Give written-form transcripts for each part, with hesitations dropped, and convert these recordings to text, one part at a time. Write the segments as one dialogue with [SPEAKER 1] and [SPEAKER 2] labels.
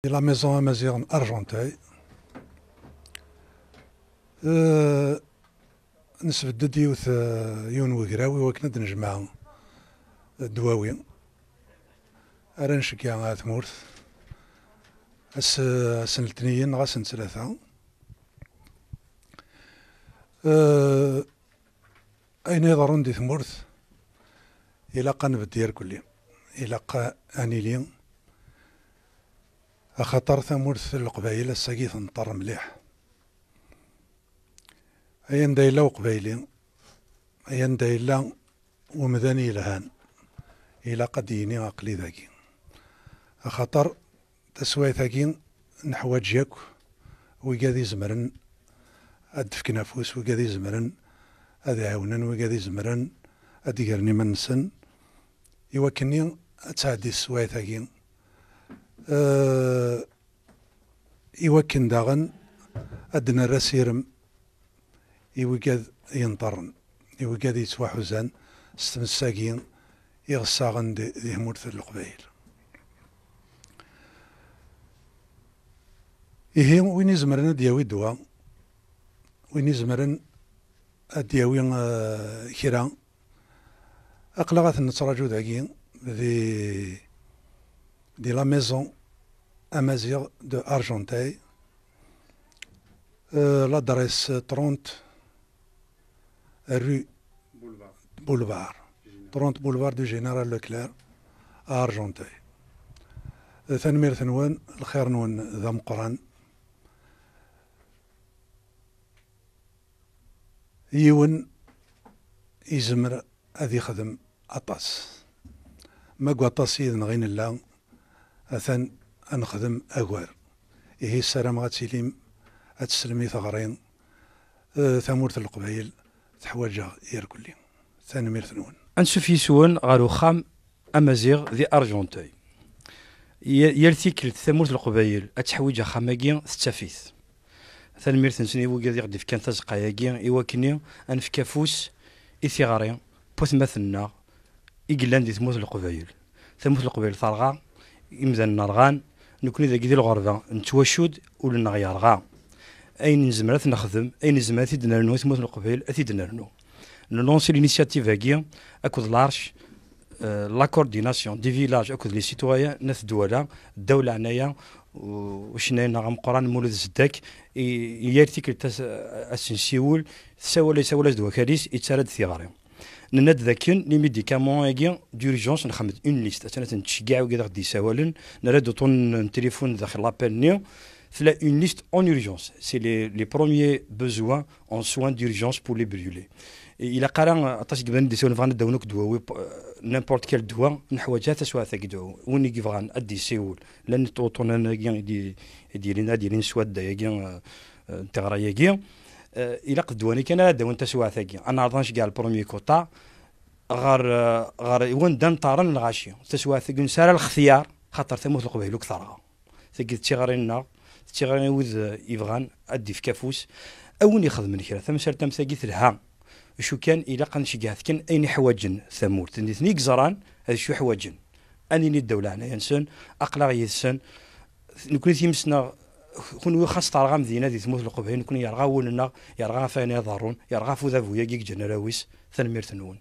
[SPEAKER 1] La maison Amazigh Argenteuil. نسبدد يوث يون وقراوي وكنا نجمع الدواوي أرنشك يا ثمورث سنتنيين غاسن ثلاثة أين يضرون دي ثمورث إلى قنب ديال كلي إلى أنيلين أخطر ثمورث القبايل الساقي تنطر مليح أيام دايلا وقبايلين أيام دايلا ومداني لهان إلى قديني عقلي ذاكي أخطر تسوي ثاكين نحواج ياك ويقاذي زمرن أدفك نفوس ويقاذي زمرن أدي عاونن ويقاذي زمرن أدي قرني منسن يوكني أتعدي السواي ثاكين يوكن داغن أدنى الرسيرم يوكاد ينطرن يوكاد يتسوى حزان ستمساقين يغساغن دي همورث القبايل إيه وين يزمرن دياوي دوا وين يزمرن دياوي كيرا أقلغات نتراجو داكين دي لا ميزون أمازيغ دو أرجنتاي l'adresse 30 rue Boulevard 30 boulevard du Général Leclerc à Argenteuil. ثنمير ثنوان الخير نون ذا مقران يون يزمر أذي يخدم أطاس ما قواطاس يذن غين الله أثن أنخدم أغوار إيه السلام غاتسيليم أتسلمي ثغرين ثمورث القبايل تحواجها يركلي ثاني ثنون
[SPEAKER 2] أنسوفي سوون غارو خام أمازيغ ذي أرجنتوي يرتيكل ثمورث القبايل أتحويجها خاماكي ستافيث ثاني ميرث نسني وكذا يغدي في كان تزقاياكي إيواكني أنف كافوس إثيغاري بوث مثلنا إقلان دي ثمورث القبايل ثمورث القبايل ثارغا إمذان نرغان نكون إذا كذي الغربة نتواشود ولنا غيارغا أين نزمرات نخدم أين نزمرات يدنا ثمورث القبايل أثيدنا نو نلونسي لينيسياتيف هاكي أكود لارش لا كورديناسيون دي فيلاج أكود لي سيتويان ناس دولا الدولة عنايا وشناينا غام قران مولد زداك يارتيكل تاس أسنسيول ساولا يساولا زدوا كاليس يتسارد ثيغاري نناد ذاكن لي ميديكامون هاكي دورجونس نخمد اون ليست انا تنتشكاع وكذا غدي يساولن نراد طون تليفون داخل لابيل نيو فلا اون ليست اون urgence سي لي بروميير بوزوان اون سوان d'urgence بور لي بريولي الى قرا عطاش كبان دي سون فغان داونوك دواوي نيمبورت كيل دواء نحوجها تسوا ثاك دواء وين كيفغان ادي سيول لان طوطون انا ديالنا ديالين سواد دايا تغرايا الى قدواني كان داون تسوا ثاكي انا عرضناش كاع البروميير كوطا غار وين دان طارن الغاشيه تسوا ثاك نسال الاختيار خاطر ثموت القبيل وكثرها ثاك تيغرينا تيغرينا وذ يفغان ادي في كافوس اون يخدم من كرا ثم سرتم ثاقي ثلها شو كان إلا قن شجاعت كان أين حواجن ثمور تني جزران هذا شو حواجن أني الدولة هنا ينسن أقلع ينسن نكون يمسنا كون خاص طارغام ذينا ذي ثموت القبهين نكون يرغى ولنا يرغى فاني يظهرون يرغى فوذا يجيك جنراويس ثنمير ثنون.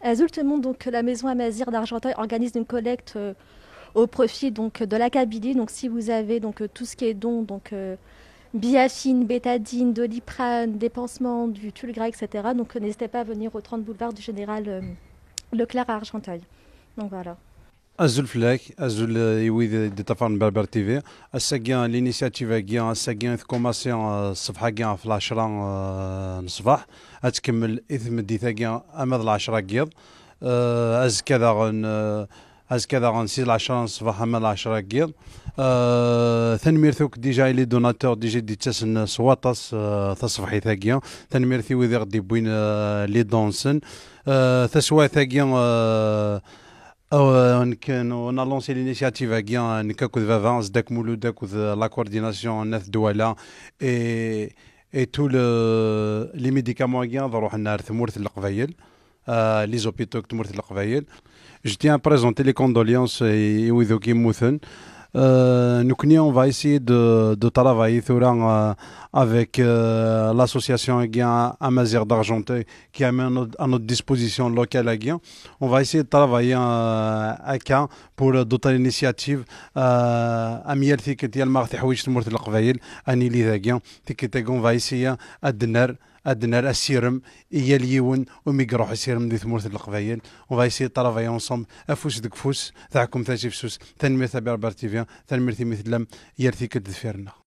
[SPEAKER 3] Azultement, donc la maison Amazigh d'Argenteuil organise une collecte au profit donc de la Kabylie. Donc si vous avez donc tout ce qui est don donc biafine, bétadine, doliprane, des pansements, du tulgras, etc. Donc n'hésitez pas à venir au 30 boulevard du Général Leclerc à Argenteuil. Donc voilà.
[SPEAKER 4] أزول فلاك أزول يويد دي تفان بربر تي في الساقيان الانيسياتيف كيان الساقيان كوماسيون الصفحة كيان في العشرة نصباح أتكمل إثم دي ثاقيان أمد العشرة كيض أز كذا غنسيز العشرة نصباح أمد العشرة كيض ثنميرثوك ديجا لي دوناتور ديجا دي تسن سواطاس تصفحي ثاقيان ثنميرثي ويدي غدي بوين لي دونسن تسوا ثاقيان كان اون لونسي لينيسياتيف هاكيا نكاكو فافان زداك مولوداك لا كورديناسيون ناس دوله اي تو لي ميديكامون هاكيا نروح نهار ثمورث القبايل لي زوبيتو ثمورث القبايل جو تيان بريزونتي لي كوندوليونس ويذوك يموتن nous on va essayer de travailler avec l'association Amazir d'Argenteuil qui a mis à notre disposition locale. On va essayer de travailler à Caen pour d'autres initiatives. Amiel Thiket Yalmar Tihawish Tmurt Al-Qbaïl, Ani Lidagien, Thiket on va essayer أدنى السيرم يليون وميقروح السيرم دي ثمورة القبايل وغا يسير طرافاي انصومبل افوس دك فوس تاعكم ثاشي فسوس تنمير تاع بربر تيفيان تنمير مثل لم يرثي كد ثفيرنا